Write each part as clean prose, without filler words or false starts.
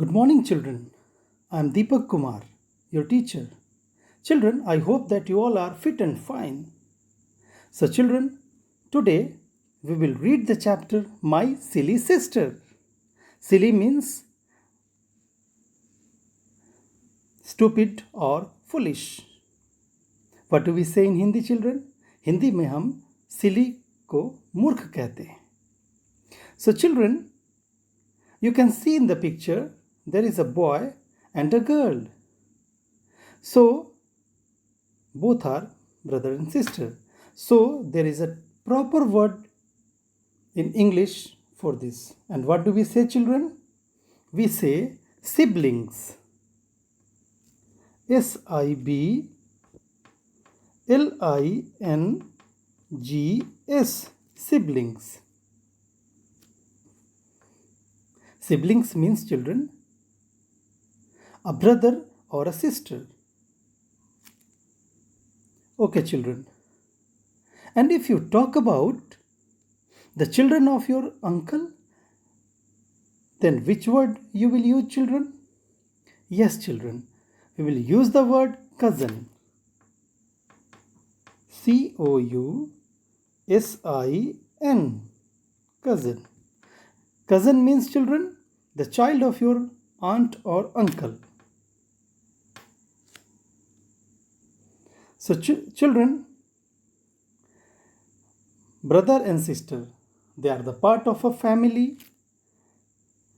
Good morning, children. I am Deepak Kumar, your teacher. Children, I hope that you all are fit and fine. So, children, today we will read the chapter My Silly Sister. Silly means stupid or foolish. What do we say in Hindi, children? Hindi में हम silly को मूर्ख कहते हैं. So, children, you can see in the picture there is a boy and a girl. So, both are brother and sister. So, there is a proper word in English for this. And what do we say, children? We say siblings. SIBLINGS. Siblings. Siblings means, children, a brother or a sister. Okay, children. And if you talk about the children of your uncle, then which word you will use, children? Yes, children. We will use the word cousin. COUSIN. Cousin. Cousin means, children, the child of your aunt or uncle. So, children, brother and sister, they are the part of a family.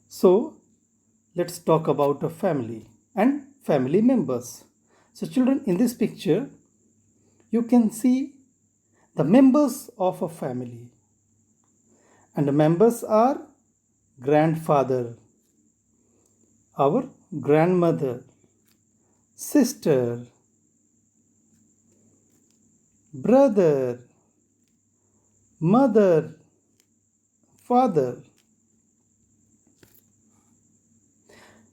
So, let's talk about a family and family members. So, children, in this picture, you can see the members of a family. And the members are grandfather, our grandmother, sister, brother, mother, father.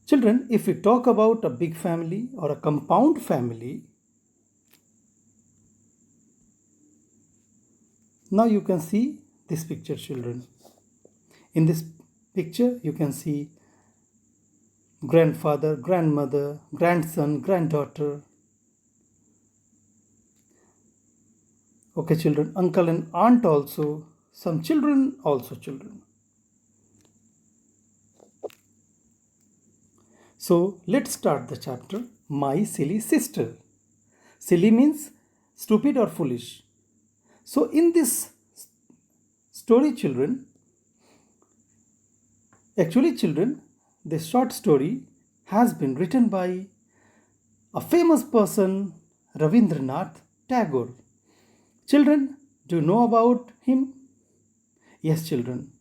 Children, if we talk about a big family or a compound family, now you can see this picture, children. In this picture, you can see grandfather, grandmother, grandson, granddaughter. Okay, children, uncle and aunt also, some children also, children. So, let's start the chapter, My Silly Sister. Silly means stupid or foolish. So, in this story, children, actually, children, this short story has been written by a famous person, Ravindranath Tagore. Children, do you know about him? Yes, children.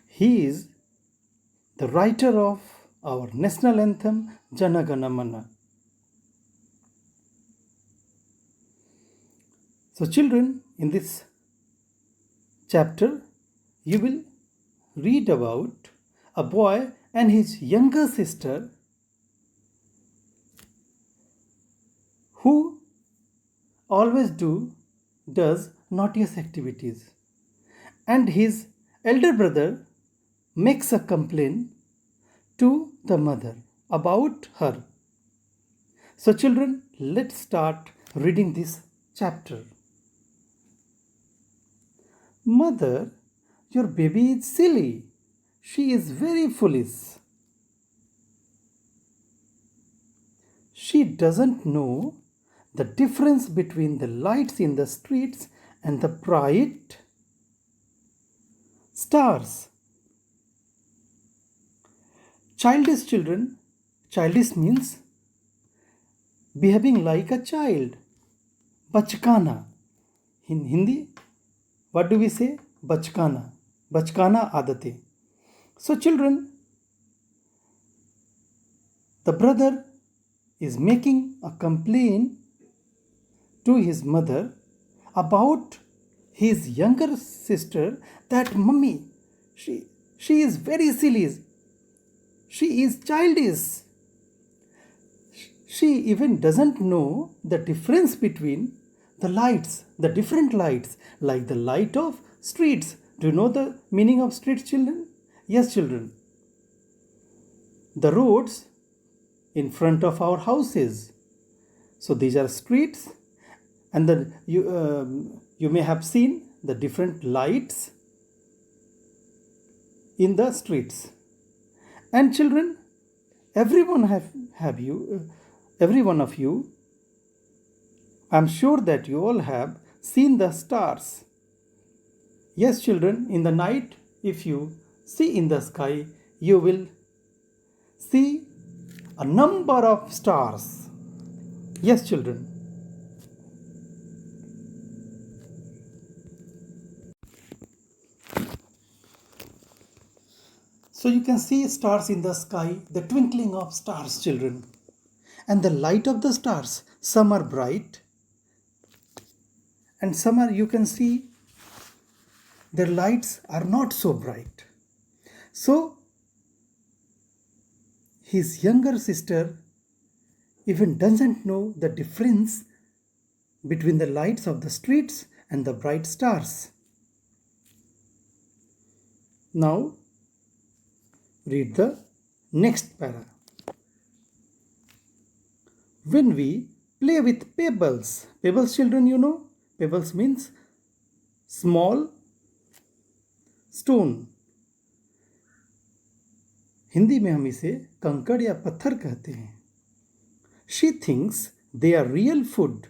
He is the writer of our national anthem, Jana Gana Mana. So, children, in this chapter, you will read about a boy and his younger sister who always does naughtiest activities, and his elder brother makes a complaint to the mother about her. So, children, let's start reading this chapter. Mother, your baby is silly. She is very foolish. She doesn't know the difference between the lights in the streets and the bright stars. Childish, children. Childish means behaving like a child. Bachkana. In Hindi, what do we say? Bachkana. Bachkana adate. So, children, the brother is making a complaint to his mother about his younger sister that mummy, she is very silly. She is childish. She even doesn't know the difference between the lights, the different lights, like the light of streets. Do you know the meaning of streets, children? Yes, children. the roads in front of our houses. So these are streets, and you may have seen the different lights in the streets. And children, everyone have you, every one of you, I'm sure that you all have seen the stars. Yes, children, in the night, if you see in the sky, you will see a number of stars. Yes, children. So you can see stars in the sky, the twinkling of stars, children. And the light of the stars, some are bright and some are, you can see, their lights are not so bright. So his younger sister even doesn't know the difference between the lights of the streets and the bright stars. Now read the next para. When we play with pebbles, pebbles, children, you know, pebbles means small stone. Hindi में हम इसे कंकड़ या पत्थर कहते हैं. She thinks they are real food.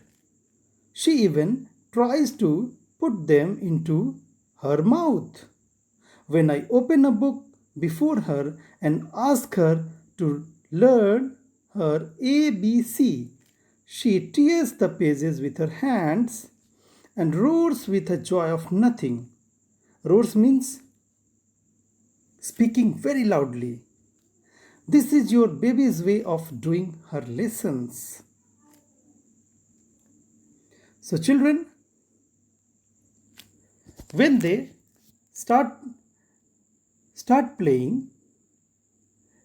She even tries to put them into her mouth. When I open a book before her and ask her to learn her ABC, she tears the pages with her hands and roars with a joy of nothing. Roars means speaking very loudly. This is your baby's way of doing her lessons. So children, when they start playing,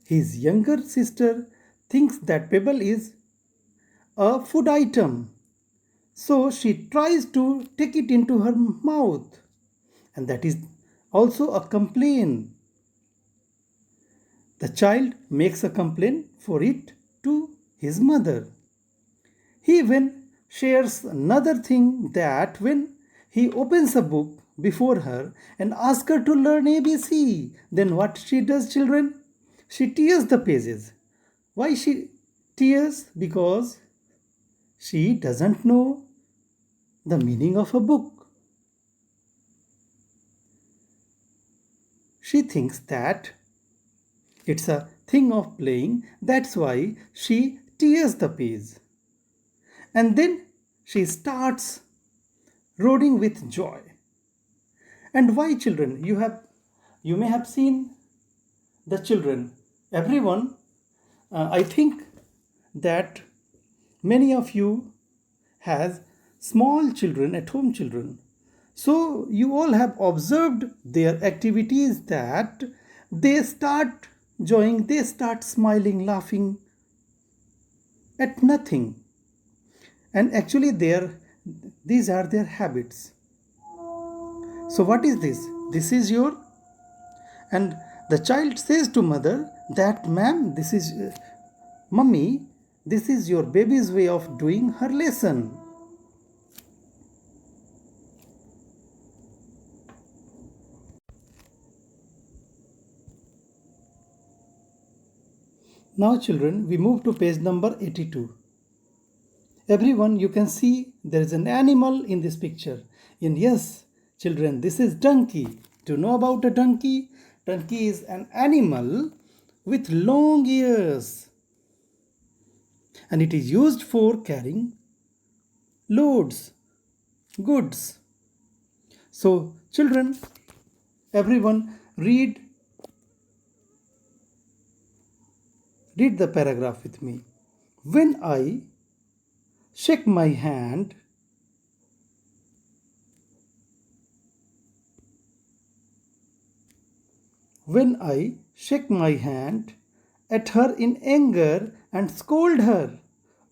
his younger sister thinks that pebble is a food item. So she tries to take it into her mouth, and that is also a complaint. The child makes a complaint for it to his mother. He even shares another thing, that when he opens a book before her and asks her to learn ABC, then what she does, children? She tears the pages. Why she tears? Because she doesn't know the meaning of a book. She thinks that it's a thing of playing, that's why she tears the page. And then she starts roaring with joy. And why, children? You may have seen the children. Everyone, I think that many of you has small children at home, children. So you all have observed their activities, that they start joying, they start smiling, laughing at nothing. And actually these are their habits. So what is this? This is your, and the child says to mother that, ma'am, this is, mummy, this is your baby's way of doing her lesson. Now children, we move to page number 82. Everyone, you can see there is an animal in this picture. And yes, children, this is donkey. Do you know about a donkey? Donkey is an animal with long ears, and it is used for carrying loads, goods. So children, everyone, read the paragraph with me. When I shake my hand, at her in anger and scold her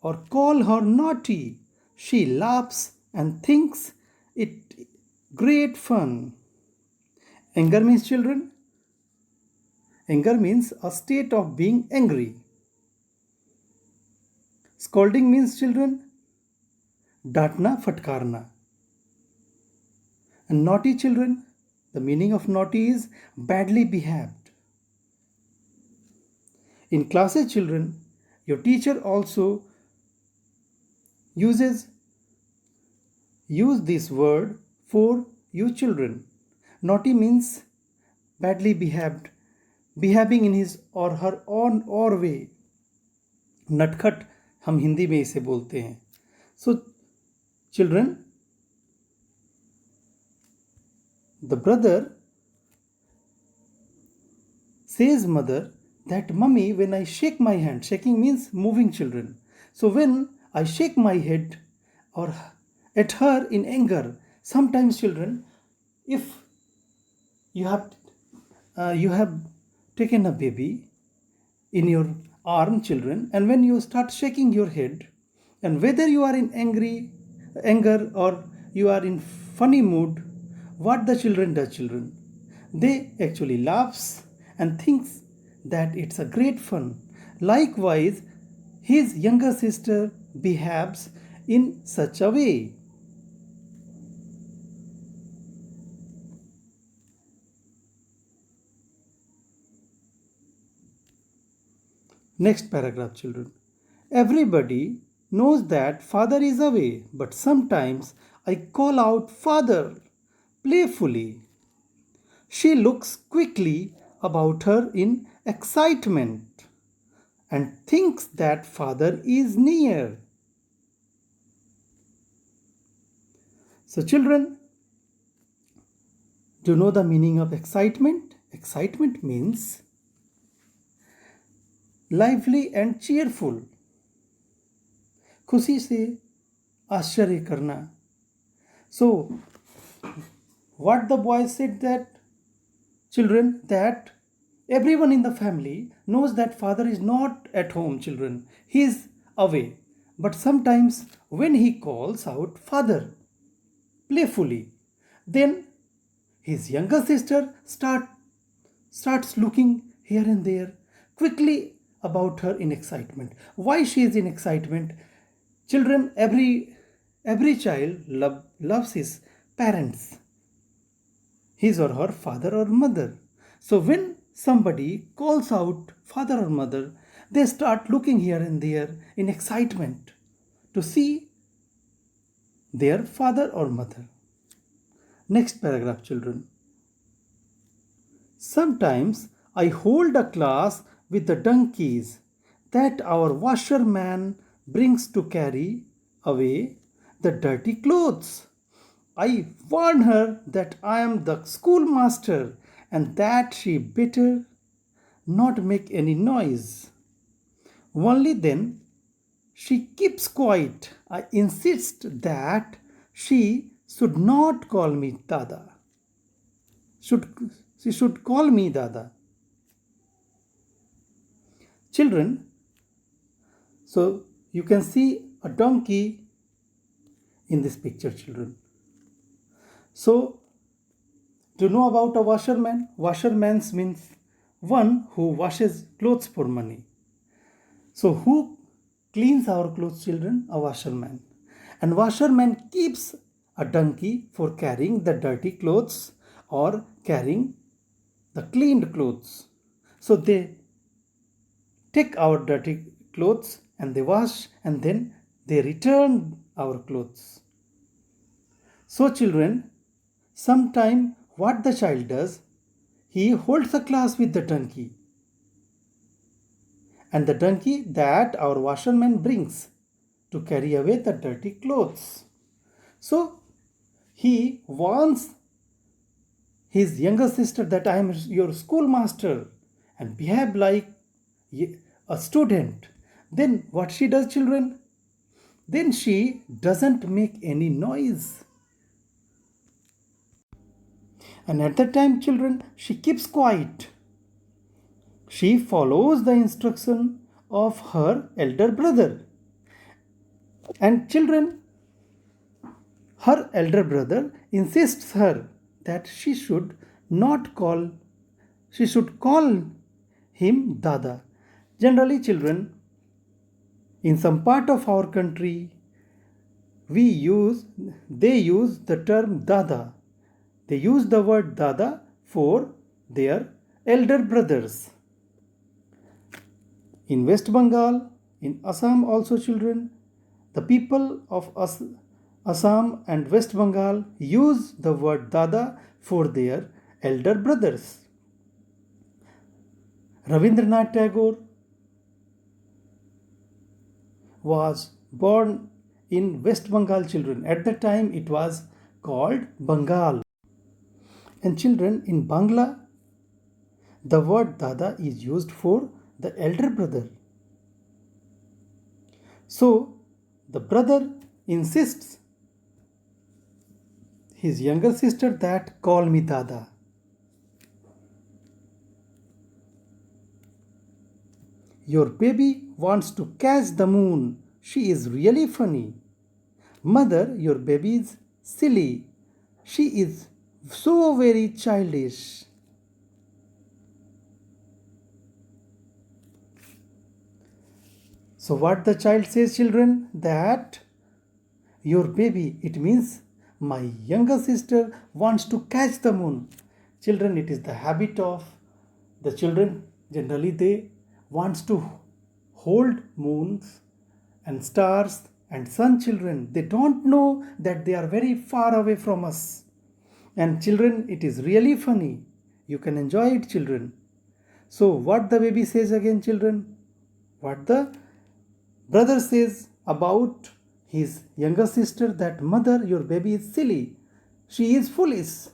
or call her naughty, she laughs and thinks it great fun. Anger means, children, Anger means a state of being angry. Scolding means children डांटना फटकारना. And naughty children, the meaning of naughty is badly behaved. In classes, children, your teacher also use this word for you children. Naughty means badly behaved, behaving in his or her own or way. नटखट हम हिंदी में इसे बोलते हैं. So children, the brother says mother that mummy, when I shake my hand, shaking means moving children. So when I shake my head or at her in anger, sometimes children, if you have taken a baby in your arm children, and when you start shaking your head, and whether you are in anger or you are in funny mood, what the children does, they actually laughs and thinks that it's a great fun. Likewise, his younger sister behaves in such a way. Next paragraph, children. Everybody knows that father is away, but sometimes I call out father playfully. She looks quickly about her in excitement and thinks that father is near. So, children, do you know the meaning of excitement? Excitement means lively and cheerful. खुशी से आश्चर्य करना. So, what the boy said that children, that everyone in the family knows that father is not at home, children. He is away. But sometimes when he calls out father playfully, then his younger sister starts looking here and there quickly about her in excitement. Why she is in excitement? Children, every child loves his parents, his or her father or mother. So when somebody calls out father or mother, they start looking here and there in excitement to see their father or mother. Next paragraph, children. Sometimes I hold a class with the donkeys that our washerman brings to carry away the dirty clothes. I warn her that I am the schoolmaster and that she better not make any noise. Only then she keeps quiet. I insist that she should not call me Dada. She should call me Dada. Children, so you can see a donkey in this picture, children. So, do you know about a washerman? Washerman means one who washes clothes for money. So, who cleans our clothes, children? A washerman. And washerman keeps a donkey for carrying the dirty clothes or carrying the cleaned clothes. So, they take our dirty clothes and they wash and then they return our clothes. So, children, sometime what the child does, he holds a class with the donkey, and the donkey that our washerman brings to carry away the dirty clothes. So he warns his younger sister that I am your schoolmaster and behave like a student. Then what she does, children? Then she doesn't make any noise. And at that time, children, she keeps quiet. She follows the instruction of her elder brother. And children, her elder brother insists her that she should call him Dada. Generally, children, in some part of our country, they use the term Dada. They use the word Dada for their elder brothers. In West Bengal, in Assam also, children, the people of Assam and West Bengal use the word Dada for their elder brothers. Rabindranath Tagore was born in West Bengal, children. At the time it was called Bengal. And children, in Bangla, the word Dada is used for the elder brother. So the brother insists his younger sister that call me Dada. Your baby wants to catch the moon. She is really funny. Mother, your baby is silly. She is so very childish. So what the child says, children? That your baby, it means my younger sister wants to catch the moon. Children, it is the habit of the children. Generally, they wants to hold moons and stars and sun, children. They don't know that they are very far away from us. And children, it is really funny. You can enjoy it, children. So what the baby says again, children? What the brother says about his younger sister, that mother, your baby is silly. She is foolish.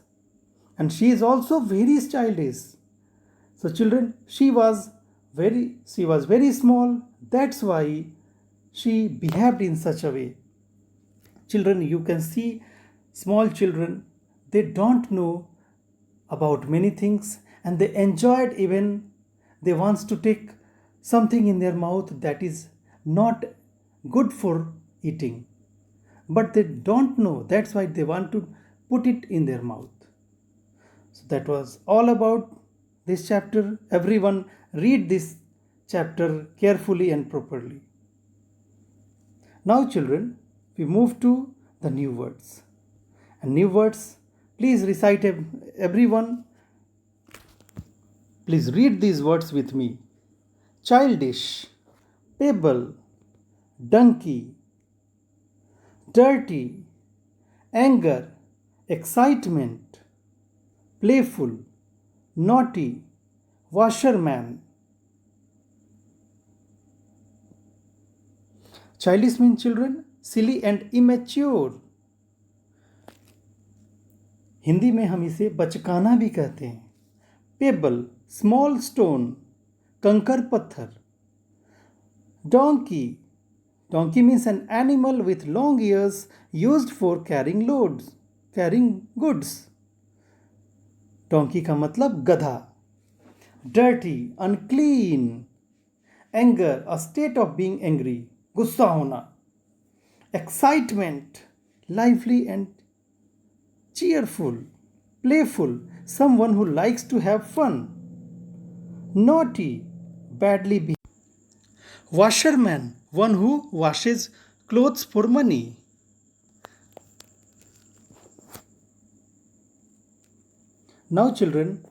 And she is also very childish. So children, she was very small. That's why she behaved in such a way. Children, you can see small children, they don't know about many things, and they enjoyed, even they wants to take something in their mouth that is not good for eating, but they don't know. That's why they want to put it in their mouth. So that was all about this chapter. Everyone read this chapter carefully and properly. Now children, we move to the new words. And new words, please recite everyone. Please read these words with me. Childish, pebble, donkey, dirty, anger, excitement, playful, naughty, washerman. Childish means, children, silly and immature. Hindi में हम इसे बचकाना भी कहते हैं. Payable, small stone, कंकर पत्थर. Donkey, donkey means an animal with long ears used for carrying goods. Donkey का मतलब गधा. Dirty, unclean. Anger, a state of being angry, गुस्सा होना. Excitement, lively and cheerful. Playful, someone who likes to have fun. Naughty, badly behaved. Washerman, one who washes clothes for money. Now children,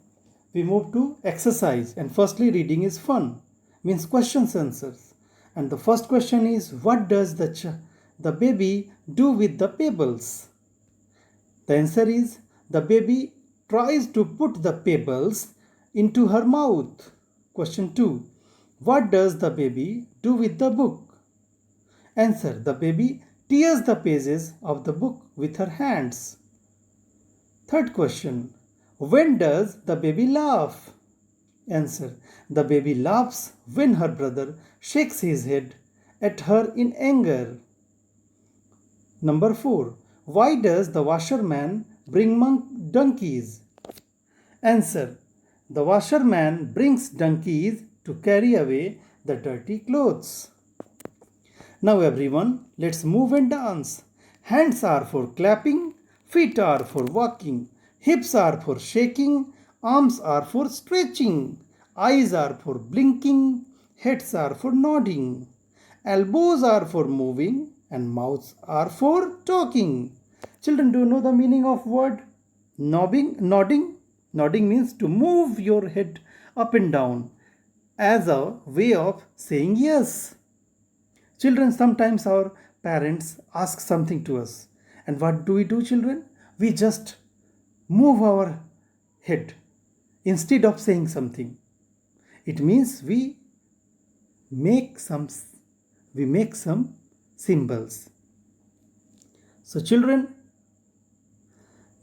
we move to exercise, and firstly reading is fun, means questions answers. And the first question is, what does the baby do with the pebbles? The answer is, the baby tries to put the pebbles into her mouth. Question 2. What does the baby do with the book? Answer. The baby tears the pages of the book with her hands. Third question. When does the baby laugh? Answer. The baby laughs when her brother shakes his head at her in anger. Number 4. Why does the washerman bring donkeys? Answer. The washerman brings donkeys to carry away the dirty clothes. Now everyone, let's move and dance. Hands are for clapping, feet are for walking, hips are for shaking, arms are for stretching. Eyes are for blinking, heads are for nodding, elbows are for moving, and mouths are for talking. Children, do you know the meaning of word nodding? Nodding means to move your head up and down as a way of saying yes. Children, sometimes our parents ask something to us. And what do, children? We just move our head instead of saying something. It means make some we make some symbols. So children,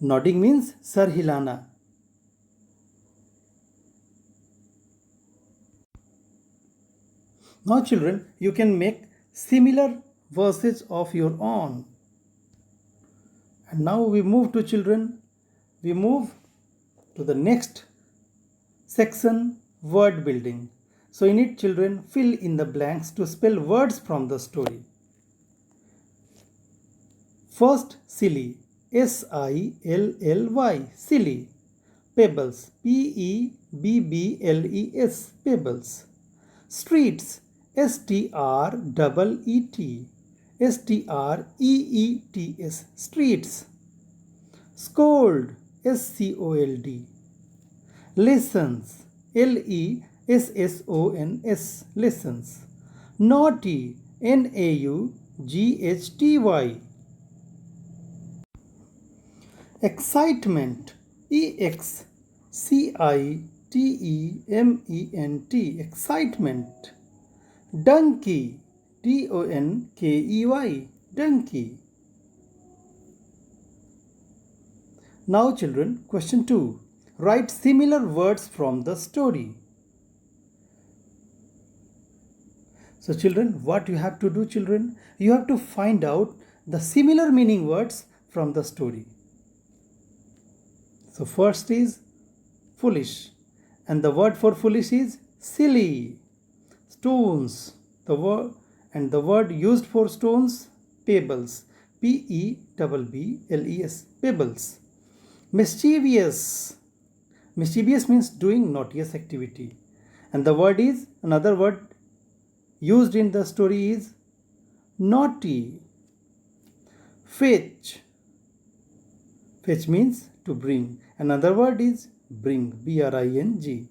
nodding means sir hilana. Now children, you can make similar verses of your own. And now we move to children, we move to the next section, word building. So in it, children, fill in the blanks to spell words from the story. First, silly, silly, silly. Pebbles, pebbles, pebbles. Streets, streets, streets. Scold, scold. Lessons, lessons, lessons. Naughty, naughty. Excitement, excitement, excitement. Donkey, donkey, donkey. Now children, question 2. Write similar words from the story. So children, what you have to do, children? You have to find out the similar meaning words from the story. So first is foolish, and the word for foolish is silly. Stones, the word used for stones, pebbles, pebbles, pebbles. Mischievous, mischievous means doing naughtiest activity, and the word is, another word used in the story is naughty. Fetch, fetch means to bring, another word is bring, bring.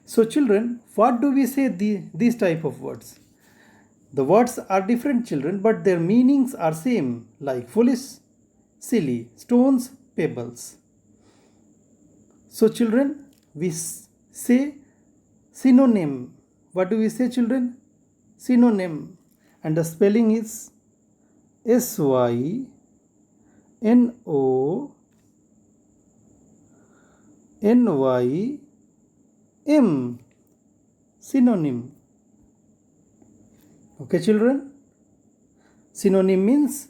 So children, what do we say these type of words? The words are different, children, but their meanings are same, like foolish, silly, stones, pebbles. So children, we say synonym. What do we say, children? Synonym. And the spelling is synonym. Synonym. Okay, children? Synonym means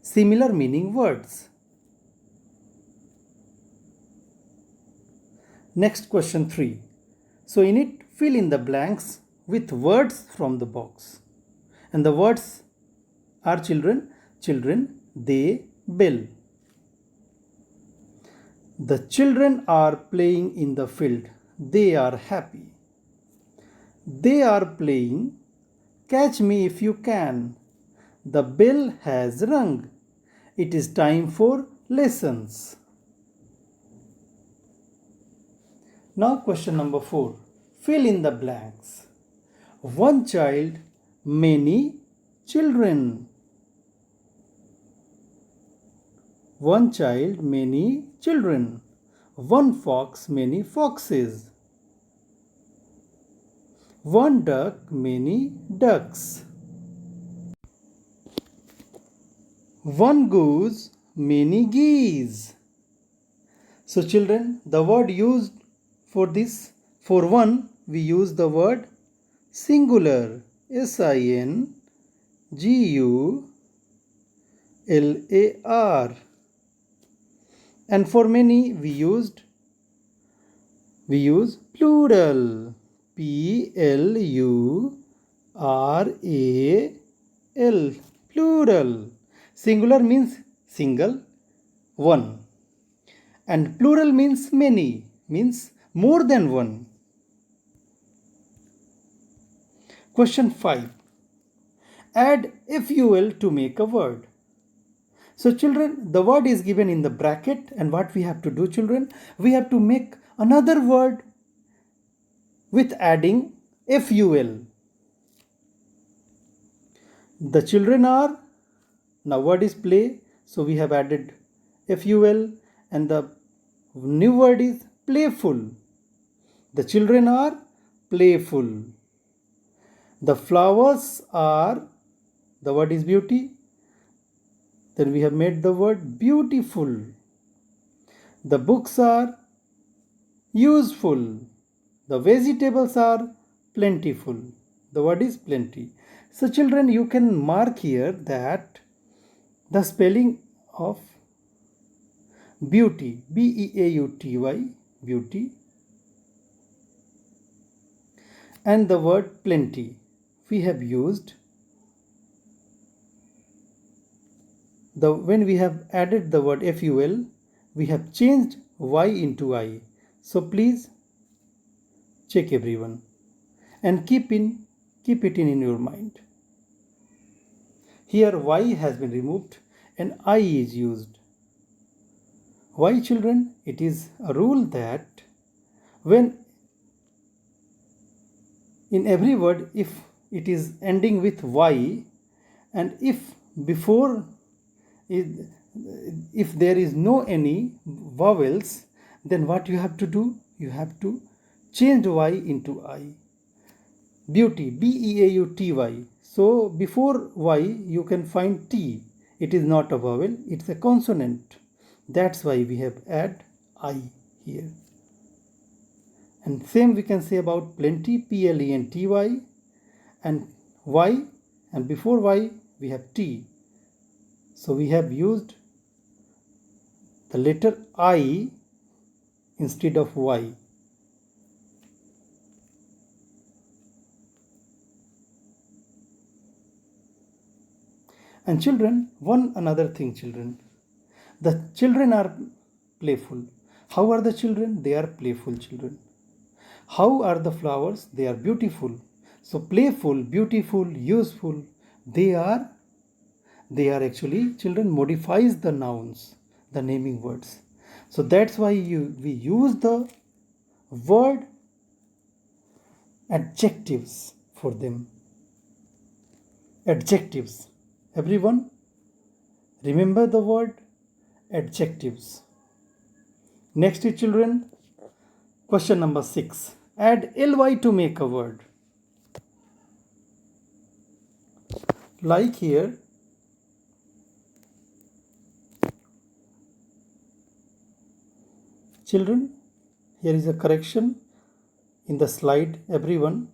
similar meaning words. Next, question 3. So in it, fill in the blanks with words from the box. And the words are children, they, bell. The children are playing in the field. They are happy. They are playing catch me if you can. The bell has rung. It is time for lessons. Now question number 4. Fill in the blanks. One child, many children. One child, many children. One fox, many foxes. One duck, many ducks. One goose, many geese. So children, the word used for this, for one, we use the word singular, singular. And for many, we use plural, plural, plural. Singular means single, one. And plural means many, means more than one. Question 5. Add FUL to make a word. So children, the word is given in the bracket, and what we have to do, children, we have to make another word with adding FUL. The children are, now word is play, so we have added FUL, and the new word is playful. The children are playful. The flowers are, the word is beauty, then we have made the word beautiful. The books are useful. The vegetables are plentiful. The word is plenty. So children, you can mark here that the spelling of beauty, B-E-A-U-T-Y, beauty, and the word plenty, we have used when we have added the word FUL, we have changed Y into I. So please check everyone and keep it in your mind. Here Y has been removed and I is used. Why, children? It is a rule that when in every word, if it is ending with Y, and if before if there is no any vowels, then what you have to do? You have to change Y into I. Beauty, B-E-A-U-T-Y. So before Y you can find T. It is not a vowel, it's a consonant. That's why we have add I here. And same we can say about plenty, P-L-E-N-T-Y, and Y, and before Y we have T. So we have used the letter I instead of Y. And children, one another thing, children. The children are playful. How are the children? They are playful children. How are the flowers? They are beautiful. So playful, beautiful, useful, they are actually, children, modifies the nouns, the naming words. So that's why we use the word adjectives for them. Adjectives. Everyone, remember the word adjectives. Next is, children, question number 6. Add ly to make a word. Like here, children, here is a correction in the slide, everyone.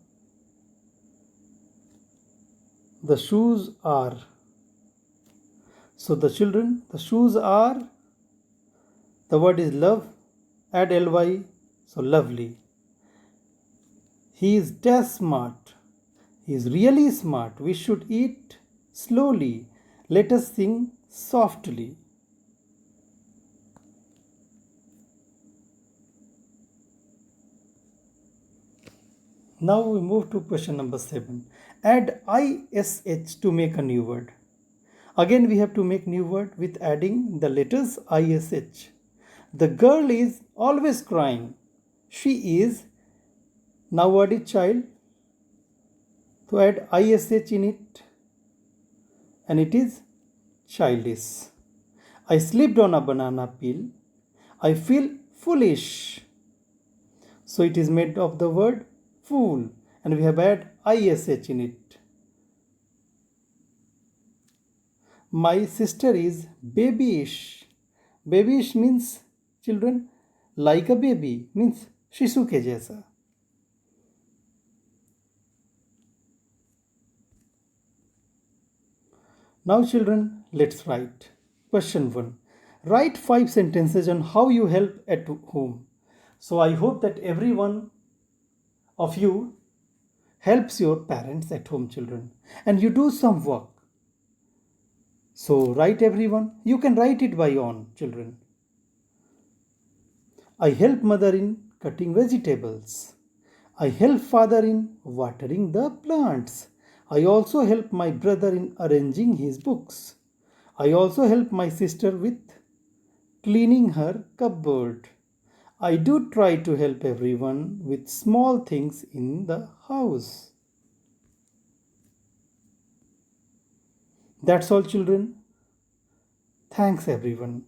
The shoes are. So the children, the shoes are, the word is love, add ly, so lovely. He is dash smart. He is really smart. We should eat slowly. Let us sing softly. Now we move to question number 7. Add ISH to make a new word. Again we have to make new word with adding the letters ISH. The girl is always crying. She is, now word is child. To add ISH in it, and it is childish. I slipped on a banana peel. I feel foolish. So it is made of the word fool, and we have add ISH in it. My sister is babyish. Babyish means, children, like a baby, means शिशु के जैसा. Now children, let's write. Question 1. Write 5 sentences on how you help at home. So I hope that every one of you helps your parents at home, children, and you do some work. So write, everyone. You can write it by own, children. I help mother in cutting vegetables. I help father in watering the plants. I also help my brother in arranging his books. I also help my sister with cleaning her cupboard. I do try to help everyone with small things in the house. That's all, children. Thanks, everyone.